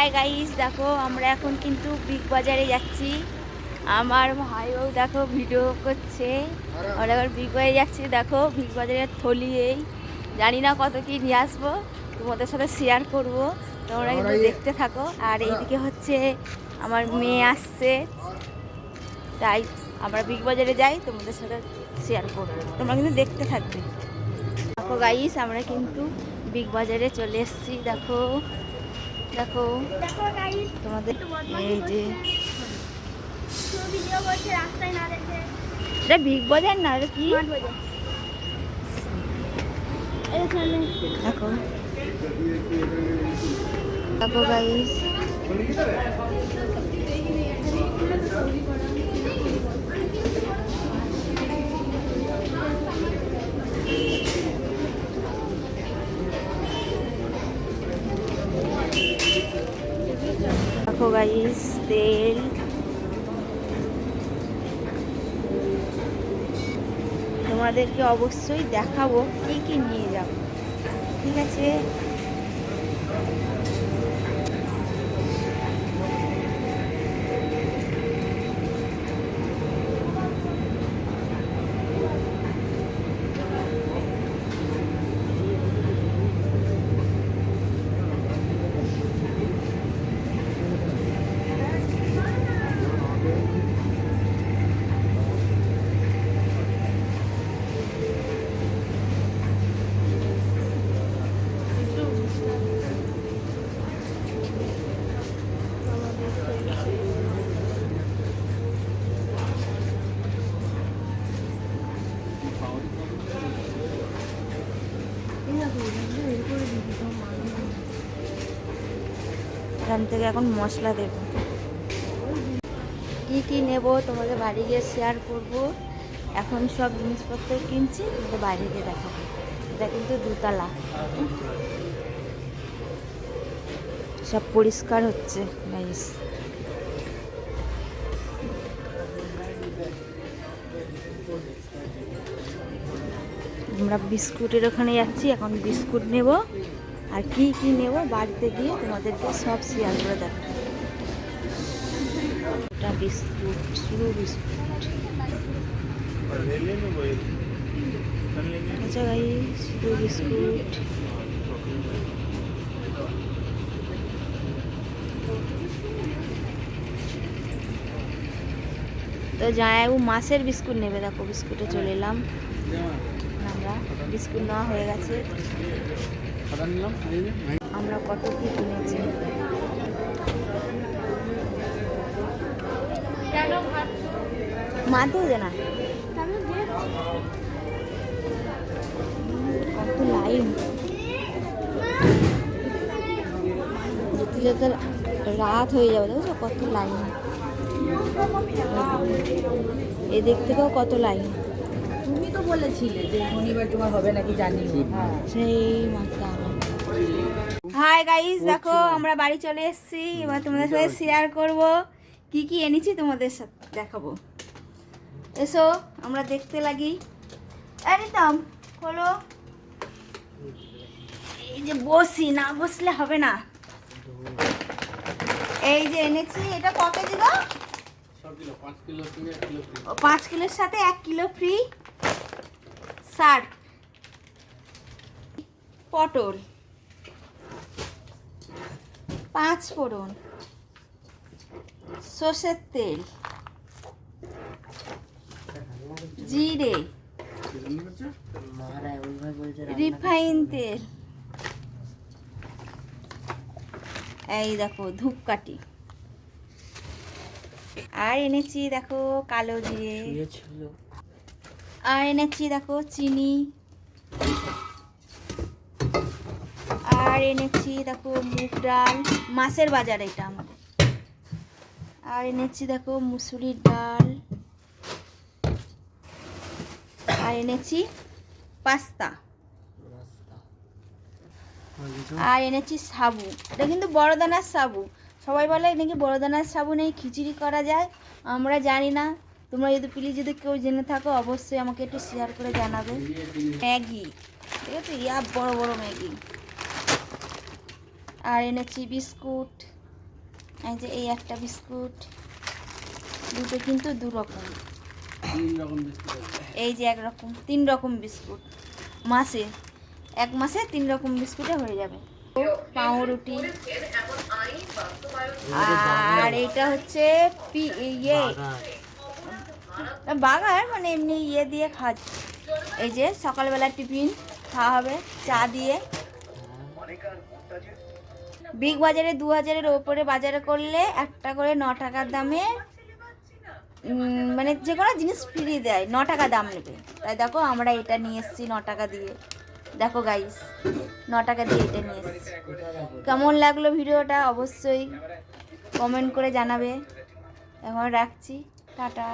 Hi guys, দেখো আমরা এখন কিন্তু বিগ বাজারে যাচ্ছি। আমার ভাইও দেখো ভিডিও করছে। আমরা এবার বিগ বাজারে যাচ্ছি। দেখো বিগ বাজারের থলি এই জানি না কত কি নিয়ে আসবো, তোমাদের সাথে শেয়ার করব, তোমরা কিন্তু দেখতে থাকো। আর এইদিকে হচ্ছে আমার মেয়ে আসছে, তাই আমরা বিগ বাজারে যাই, তোমাদের সাথে শেয়ার করবো, তোমরা কিন্তু দেখতে থাকবে। দেখো গাইস, আমরা কিন্তু বিগ বাজারে চলে এসেছি। দেখো দেখো তোমাদের এই যে এটা বিগ বাজার না, এটা কি দেখো দেখো গাইস, দেখো গাইস তেল, তোমাদেরকে অবশ্যই দেখাবো কি কি নিয়ে যাব, ঠিক আছে। এখান থেকে এখন মশলা দেব, কি কি নেব তোমাদের বাড়ি গিয়ে শেয়ার করব। এখন সব জিনিসপত্র কিনছি, তোমাদের বাইরে গিয়ে দেখাবো। এটা কিন্তু দুতলা, সব পরিষ্কার হচ্ছে গাইস। আমরা বিস্কুটের ওখানে যাচ্ছি, এখন বিস্কুট নেব। আর কি কি নেব বাড়িতে গিয়ে তোমাদেরকে সব শেয়ার করে দেবো। এটা বিস্কুট, শুধু বিস্কুট। আচ্ছা গাইস, শুধু বিস্কুট। তো জামাইবাবু মাছের বিস্কুট নেবে, দেখো বিস্কুটে চলে এলাম আমরা। বিস্কুট নেওয়া হয়ে গেছে। আমরা কত কি কিনেছি, মা তো না কত লাইন, যেতে যেতে রাত হয়ে যাবে, দেখো কত লাইন। এদিক থেকেও কত লাইন। তুমি তো বলেছিলে যে শনিবার তোমার হবে নাকি জানি, সেই মাত্রা। হাই গাইস, দেখো আমরা বাড়ি চলে এসেছি। এবার তোমাদের সাথে শেয়ার করব কি কি এনেছি, তোমাদের সাথে দেখাবো। এসো আমরা দেখতে লাগি। একদম হলো, এই যে বসি, না বসলে হবে না। এই যে এনেছি, এটা ক কেজি গো? 5 কিলোর সাথে 1 কিলো ফ্রি। শাক, পটল, 5 ফোড়ন, সর্ষের তেল, জিরে, রিফাইন তেল, এই দেখো ধূপকাঠি। আর এনেছি দেখো কালো জিরে, আর এনেছি দেখো চিনি, আর এনেছি দেখো মুগ ডাল, মাছের বাজার এটা আমাদের। আর এনেছি দেখো মুসুরির ডাল, আর এনেছি পাস্তা, আর এনেছি সাবু। এটা কিন্তু বড় দানার সাবু। সবাই বলে নাকি বড় দানার সাবু নেই খিচুড়ি করা যায়, আমরা জানি না। তোমরা যদি প্লিজ যদি কেউ জেনে থাকো অবশ্যই আমাকে একটু শেয়ার করে জানাবে। ম্যাগি, ঠিক আছে, ইয়া বড় বড় ম্যাগি। আর এনেছি বিস্কুট, এই যে এই একটা বিস্কুট, দুটো কিন্তু দু রকম, এই যে একরকম, 3 রকম বিস্কুট মাসে, 1 মাসে 3 রকম বিস্কুটে হয়ে যাবে। পাউরুটি, আর এটা হচ্ছে ইয়ে বাগার, মানে এমনি ইয়ে দিয়ে খাওয়া। এই যে সকালবেলা টিফিন খাওয়া হবে চা দিয়ে। বিগ বাজারে 2000-এর ওপরে বাজারে করলে একটা করে 9 টাকার দামে মানে যে কোনো জিনিস ফ্রি দেয়, 9 টাকা দাম নেবে। তাই দেখো আমরা এটা নিয়ে এসেছি 9 টাকা দিয়ে। দেখো গাইস, 9 টাকা দিয়ে এটা নিয়ে এসেছি। কেমন লাগলো ভিডিওটা অবশ্যই কমেন্ট করে জানাবে। এখন রাখছি, টাটা।